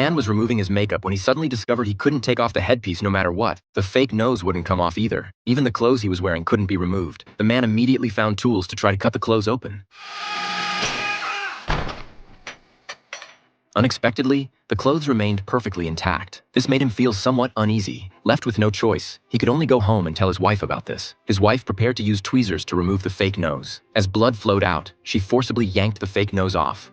man was removing his makeup when he suddenly discovered he couldn't take off the headpiece no matter what. The fake nose wouldn't come off either. Even the clothes he was wearing couldn't be removed. The man immediately found tools to try to cut the clothes open. Unexpectedly, the clothes remained perfectly intact. This made him feel somewhat uneasy. Left with no choice, he could only go home and tell his wife about this. His wife prepared to use tweezers to remove the fake nose. As blood flowed out, she forcibly yanked the fake nose off.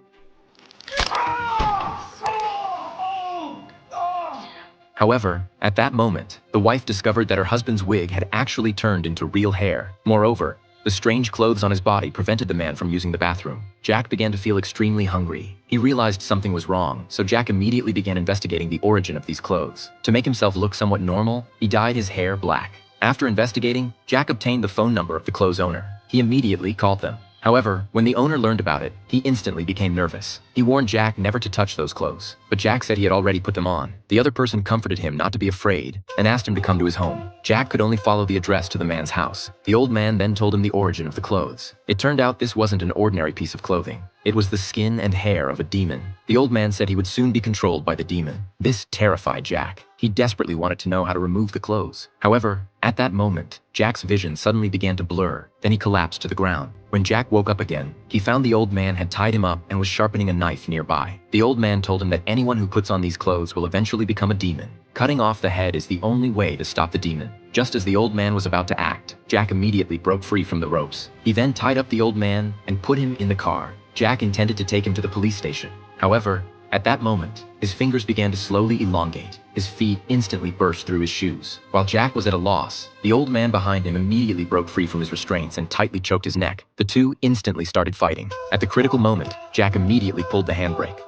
However, at that moment, the wife discovered that her husband's wig had actually turned into real hair. Moreover, the strange clothes on his body prevented the man from using the bathroom. Jack began to feel extremely hungry. He realized something was wrong, so Jack immediately began investigating the origin of these clothes. To make himself look somewhat normal, he dyed his hair black. After investigating, Jack obtained the phone number of the clothes owner. He immediately called them. However, when the owner learned about it, he instantly became nervous. He warned Jack never to touch those clothes, but Jack said he had already put them on. The other person comforted him not to be afraid and asked him to come to his home. Jack could only follow the address to the man's house. The old man then told him the origin of the clothes. It turned out this wasn't an ordinary piece of clothing. It was the skin and hair of a demon. The old man said he would soon be controlled by the demon. This terrified Jack. He desperately wanted to know how to remove the clothes. However, at that moment, Jack's vision suddenly began to blur. Then he collapsed to the ground. When Jack woke up again, he found the old man had tied him up and was sharpening a knife nearby. The old man told him that anyone who puts on these clothes will eventually become a demon. Cutting off the head is the only way to stop the demon. Just as the old man was about to act, Jack immediately broke free from the ropes. He then tied up the old man and put him in the car. Jack intended to take him to the police station. However, at that moment, his fingers began to slowly elongate. His feet instantly burst through his shoes. While Jack was at a loss, the old man behind him immediately broke free from his restraints and tightly choked his neck. The two instantly started fighting. At the critical moment, Jack immediately pulled the handbrake.